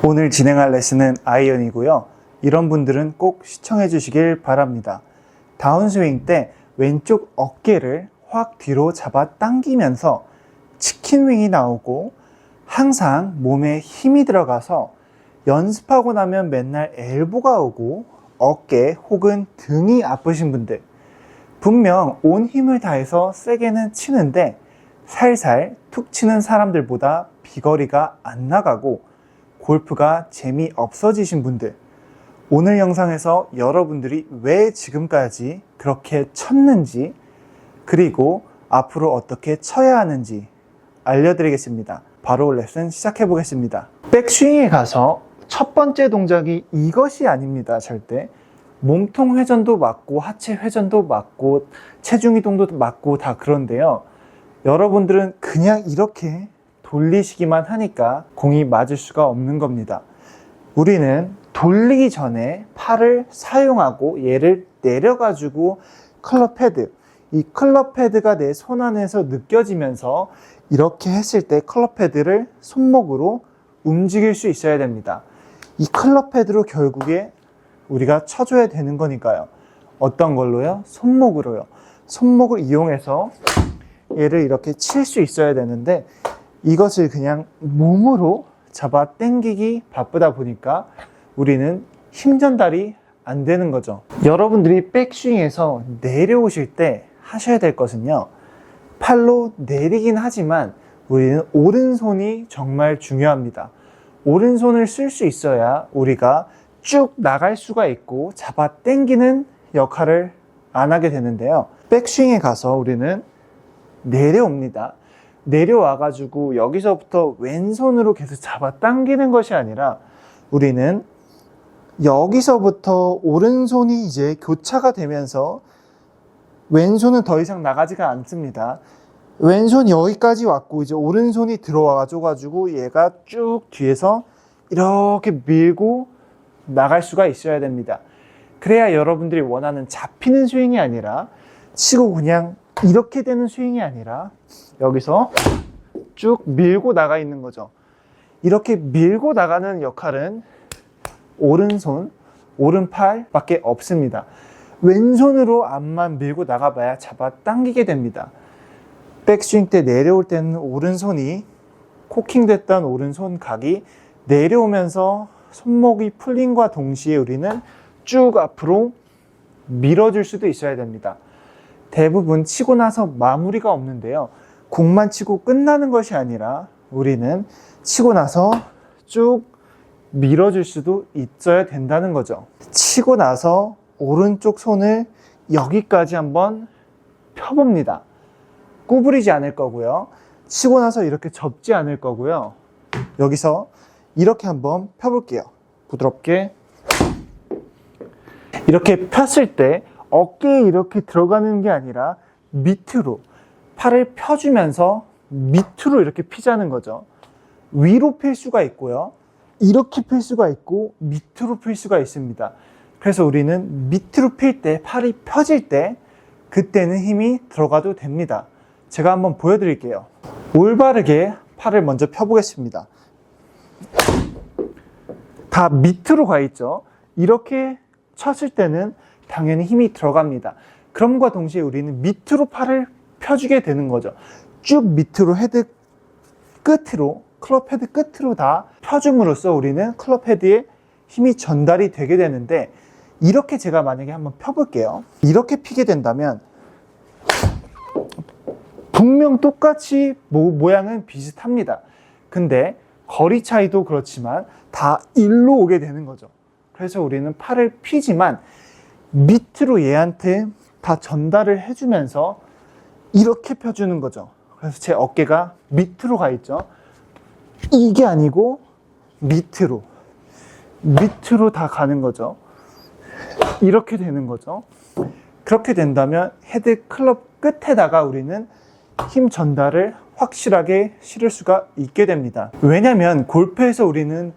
오늘 진행할 레슨은 아이언이고요. 이런 분들은 꼭 시청해 주시길 바랍니다. 다운스윙 때 왼쪽 어깨를 확 뒤로 잡아 당기면서 치킨윙이 나오고, 항상 몸에 힘이 들어가서 연습하고 나면 맨날 엘보가 오고 어깨 혹은 등이 아프신 분들, 분명 온 힘을 다해서 세게는 치는데 살살 툭 치는 사람들보다 비거리가 안 나가고 골프가 재미없어지신 분들, 오늘 영상에서 여러분들이 왜 지금까지 그렇게 쳤는지, 그리고 앞으로 어떻게 쳐야 하는지 알려드리겠습니다. 바로 레슨 시작해 보겠습니다. 백스윙에 가서 첫 번째 동작이 이것이 아닙니다. 절대. 몸통 회전도 맞고 하체 회전도 맞고 체중 이동도 맞고 다 그런데요, 여러분들은 그냥 이렇게 돌리시기만 하니까 공이 맞을 수가 없는 겁니다. 우리는 돌리기 전에 팔을 사용하고 얘를 내려가지고 클럽 헤드, 이 클럽 헤드가 내 손 안에서 느껴지면서 이렇게 했을 때 클럽 헤드를 손목으로 움직일 수 있어야 됩니다. 이 클럽 헤드로 결국에 우리가 쳐줘야 되는 거니까요. 어떤 걸로요? 손목으로요. 손목을 이용해서 얘를 이렇게 칠 수 있어야 되는데, 이것을 그냥 몸으로 잡아 당기기 바쁘다 보니까 우리는 힘 전달이 안 되는 거죠. 여러분들이 백스윙에서 내려오실 때 하셔야 될 것은요, 팔로 내리긴 하지만 우리는 오른손이 정말 중요합니다. 오른손을 쓸 수 있어야 우리가 쭉 나갈 수가 있고 잡아 당기는 역할을 안 하게 되는데요, 백스윙에 가서 우리는 내려옵니다. 내려와가지고 여기서부터 왼손으로 계속 잡아 당기는 것이 아니라 우리는 여기서부터 오른손이 이제 교차가 되면서 왼손은 더 이상 나가지가 않습니다. 왼손이 여기까지 왔고 이제 오른손이 들어와가지고 얘가 쭉 뒤에서 이렇게 밀고 나갈 수가 있어야 됩니다. 그래야 여러분들이 원하는 잡히는 스윙이 아니라, 치고 그냥 이렇게 되는 스윙이 아니라 여기서 쭉 밀고 나가 있는 거죠. 이렇게 밀고 나가는 역할은 오른손, 오른팔 밖에 없습니다. 왼손으로 앞만 밀고 나가봐야 잡아 당기게 됩니다. 백스윙 때 내려올 때는 오른손이, 코킹됐던 오른손 각이 내려오면서 손목이 풀림과 동시에 우리는 쭉 앞으로 밀어줄 수도 있어야 됩니다. 대부분 치고 나서 마무리가 없는데요, 공만 치고 끝나는 것이 아니라 우리는 치고 나서 쭉 밀어줄 수도 있어야 된다는 거죠. 치고 나서 오른쪽 손을 여기까지 한번 펴봅니다. 구부리지 않을 거고요, 치고 나서 이렇게 접지 않을 거고요, 여기서 이렇게 한번 펴볼게요. 부드럽게. 이렇게 폈을 때 어깨에 이렇게 들어가는 게 아니라 밑으로 팔을 펴주면서 밑으로 이렇게 피자는 거죠. 위로 필 수가 있고요, 이렇게 필 수가 있고 밑으로 필 수가 있습니다. 그래서 우리는 밑으로 필 때, 팔이 펴질 때 그때는 힘이 들어가도 됩니다. 제가 한번 보여드릴게요. 올바르게 팔을 먼저 펴보겠습니다. 다 밑으로 가 있죠. 이렇게 쳤을 때는 당연히 힘이 들어갑니다. 그럼과 동시에 우리는 밑으로 팔을 펴주게 되는 거죠. 쭉 밑으로 헤드 끝으로, 클럽 헤드 끝으로 다 펴줌으로써 우리는 클럽 헤드에 힘이 전달이 되게 되는데, 이렇게 제가 만약에 한번 펴볼게요. 이렇게 피게 된다면 분명 똑같이 모양은 비슷합니다. 근데 거리 차이도 그렇지만 다 일로 오게 되는 거죠. 그래서 우리는 팔을 피지만 밑으로 얘한테 다 전달을 해주면서 이렇게 펴주는 거죠. 그래서 제 어깨가 밑으로 가 있죠. 이게 아니고 밑으로 다 가는 거죠. 이렇게 되는 거죠. 그렇게 된다면 헤드 클럽 끝에다가 우리는 힘 전달을 확실하게 실을 수가 있게 됩니다. 왜냐면 골프에서 우리는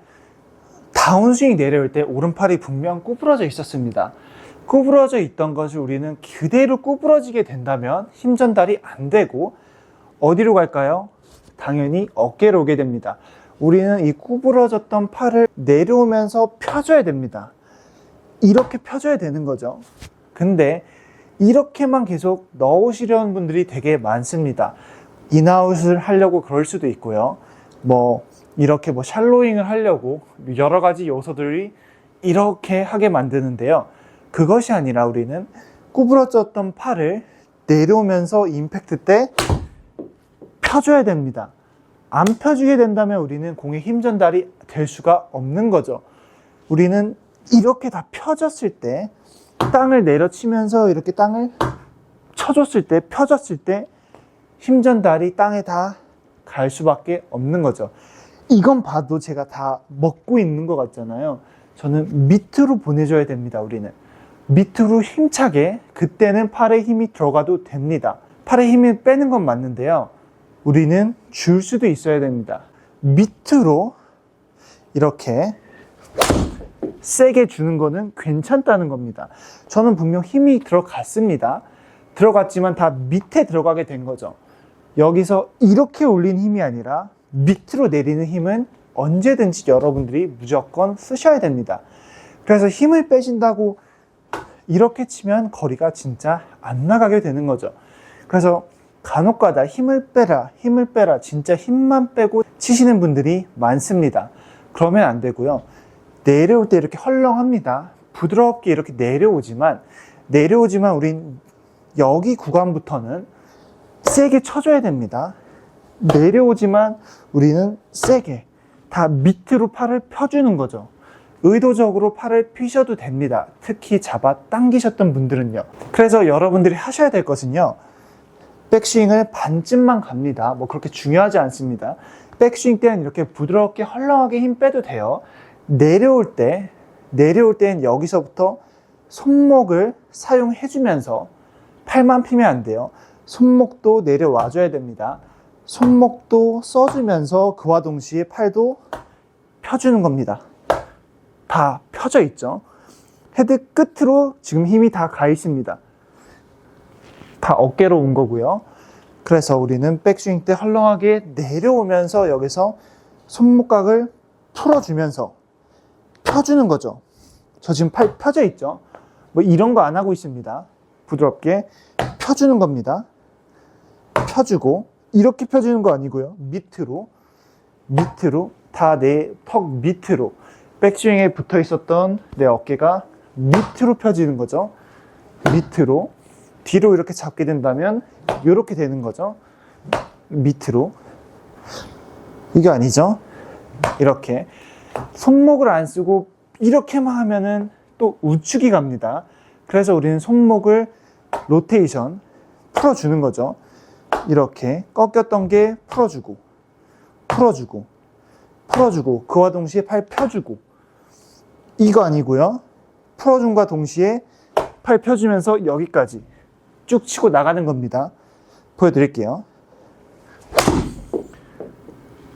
다운스윙 내려올 때 오른팔이 분명 구부러져 있었습니다. 구부러져 있던 것을 우리는 그대로 구부러지게 된다면 힘 전달이 안 되고 어디로 갈까요? 당연히 어깨로 오게 됩니다. 우리는 이 구부러졌던 팔을 내려오면서 펴줘야 됩니다. 이렇게 펴줘야 되는 거죠. 근데 이렇게만 계속 넣으시려는 분들이 되게 많습니다. 인아웃을 하려고 그럴 수도 있고요. 이렇게 샬로잉을 하려고 여러 가지 요소들이 이렇게 하게 만드는데요. 그것이 아니라 우리는 구부러졌던 팔을 내려오면서 임팩트 때 펴줘야 됩니다. 안 펴주게 된다면 우리는 공의 힘 전달이 될 수가 없는 거죠. 우리는 이렇게 다 펴졌을 때, 땅을 내려치면서 이렇게 땅을 쳐줬을 때, 펴졌을 때 힘 전달이 땅에 다 갈 수밖에 없는 거죠. 이건 봐도 제가 다 먹고 있는 것 같잖아요. 저는 밑으로 보내줘야 됩니다. 우리는 밑으로 힘차게, 그때는 팔에 힘이 들어가도 됩니다. 팔에 힘을 빼는 건 맞는데요, 우리는 줄 수도 있어야 됩니다. 밑으로 이렇게 세게 주는 거는 괜찮다는 겁니다. 저는 분명 힘이 들어갔습니다. 들어갔지만 다 밑에 들어가게 된 거죠. 여기서 이렇게 올린 힘이 아니라 밑으로 내리는 힘은 언제든지 여러분들이 무조건 쓰셔야 됩니다. 그래서 힘을 빼신다고 이렇게 치면 거리가 진짜 안 나가게 되는 거죠. 그래서 간혹가다 힘을 빼라, 진짜 힘만 빼고 치시는 분들이 많습니다. 그러면 안 되고요. 내려올 때 이렇게 헐렁합니다. 부드럽게 이렇게 내려오지만 우린 여기 구간부터는 세게 쳐줘야 됩니다. 내려오지만 우리는 세게 다 밑으로 팔을 펴주는 거죠. 의도적으로 팔을 피셔도 됩니다. 특히 잡아 당기셨던 분들은요. 그래서 여러분들이 하셔야 될 것은요, 백스윙을 반쯤만 갑니다. 그렇게 중요하지 않습니다. 백스윙 때는 이렇게 부드럽게 헐렁하게 힘 빼도 돼요. 내려올 때는 여기서부터 손목을 사용해주면서 팔만 피면 안 돼요. 손목도 내려와줘야 됩니다. 손목도 써주면서 그와 동시에 팔도 펴주는 겁니다. 다 펴져 있죠. 헤드 끝으로 지금 힘이 다 가 있습니다. 다 어깨로 온 거고요. 그래서 우리는 백스윙 때 헐렁하게 내려오면서 여기서 손목각을 풀어주면서 펴주는 거죠. 저 지금 팔 펴져 있죠. 이런 거 안 하고 있습니다. 부드럽게 펴주는 겁니다. 펴주고, 이렇게 펴주는 거 아니고요. 밑으로 다 내 턱 밑으로, 백스윙에 붙어 있었던 내 어깨가 밑으로 펴지는 거죠. 밑으로. 뒤로 이렇게 잡게 된다면 이렇게 되는 거죠. 밑으로. 이게 아니죠. 이렇게 손목을 안 쓰고 이렇게만 하면은 또 우측이 갑니다. 그래서 우리는 손목을 로테이션 풀어주는 거죠. 이렇게 꺾였던 게 풀어주고 그와 동시에 팔 펴주고, 이거 아니고요. 풀어줌과 동시에 팔 펴주면서 여기까지 쭉 치고 나가는 겁니다. 보여드릴게요.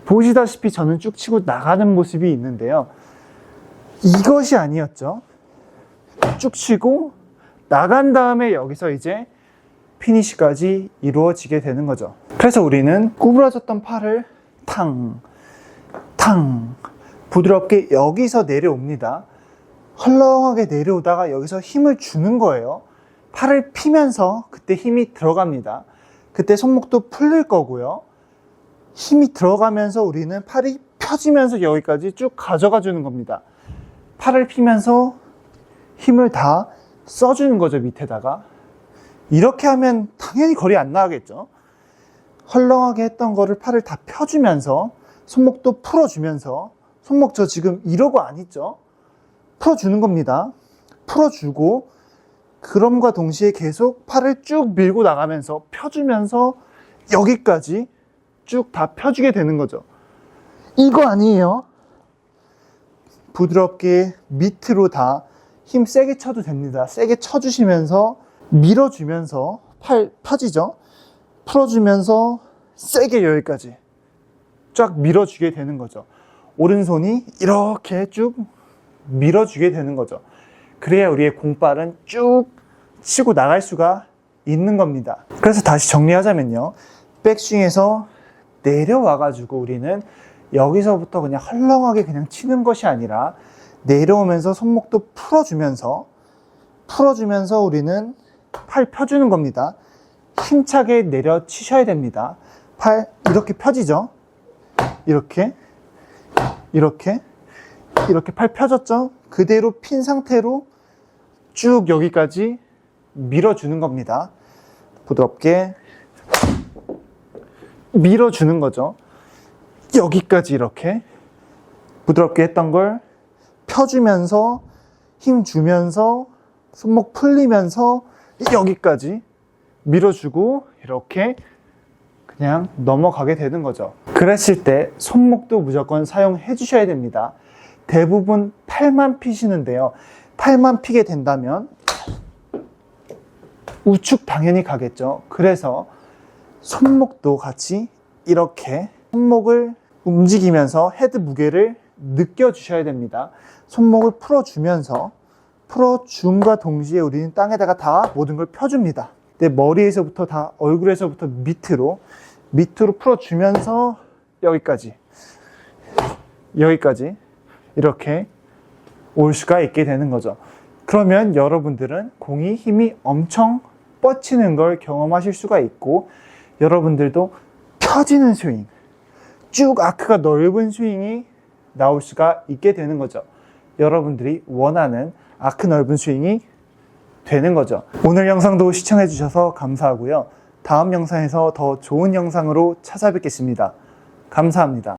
보시다시피 저는 쭉 치고 나가는 모습이 있는데요. 이것이 아니었죠. 쭉 치고 나간 다음에 여기서 이제 피니시까지 이루어지게 되는 거죠. 그래서 우리는 구부러졌던 팔을 탕 부드럽게 여기서 내려옵니다. 헐렁하게 내려오다가 여기서 힘을 주는 거예요. 팔을 피면서 그때 힘이 들어갑니다. 그때 손목도 풀릴 거고요. 힘이 들어가면서 우리는 팔이 펴지면서 여기까지 쭉 가져가 주는 겁니다. 팔을 피면서 힘을 다 써주는 거죠, 밑에다가. 이렇게 하면 당연히 거리 안 나가겠죠. 헐렁하게 했던 거를 팔을 다 펴주면서 손목도 풀어주면서, 손목 저 지금 이러고 안 있죠? 풀어주는 겁니다. 풀어주고, 그럼과 동시에 계속 팔을 쭉 밀고 나가면서 펴주면서 여기까지 쭉 다 펴주게 되는 거죠. 이거 아니에요. 부드럽게 밑으로 다 힘 세게 쳐도 됩니다. 세게 쳐주시면서 밀어주면서 팔 펴지죠? 풀어주면서 세게 여기까지 쫙 밀어주게 되는 거죠. 오른손이 이렇게 쭉 밀어주게 되는 거죠. 그래야 우리의 공발은 쭉 치고 나갈 수가 있는 겁니다. 그래서 다시 정리하자면요. 백스윙에서 내려와가지고 우리는 여기서부터 그냥 헐렁하게 그냥 치는 것이 아니라 내려오면서 손목도 풀어주면서 우리는 팔 펴주는 겁니다. 힘차게 내려 치셔야 됩니다. 팔 이렇게 펴지죠? 이렇게 팔 펴졌죠? 그대로 핀 상태로 쭉 여기까지 밀어주는 겁니다. 부드럽게 밀어주는 거죠. 여기까지 이렇게 부드럽게 했던 걸 펴주면서 힘 주면서 손목 풀리면서 여기까지 밀어주고 이렇게 그냥 넘어가게 되는 거죠. 그랬을 때 손목도 무조건 사용해 주셔야 됩니다. 대부분 팔만 피시는데요. 팔만 피게 된다면 우측 당연히 가겠죠. 그래서 손목도 같이 이렇게 손목을 움직이면서 헤드 무게를 느껴주셔야 됩니다. 손목을 풀어줌과 동시에 우리는 땅에다가 다 모든 걸 펴줍니다. 내 머리에서부터 다 얼굴에서부터 밑으로 풀어주면서 여기까지 이렇게 올 수가 있게 되는 거죠. 그러면 여러분들은 공이 힘이 엄청 뻗치는 걸 경험하실 수가 있고 여러분들도 펴지는 스윙, 쭉 아크가 넓은 스윙이 나올 수가 있게 되는 거죠. 여러분들이 원하는 아크 넓은 스윙이 되는 거죠. 오늘 영상도 시청해 주셔서 감사하고요. 다음 영상에서 더 좋은 영상으로 찾아뵙겠습니다. 감사합니다.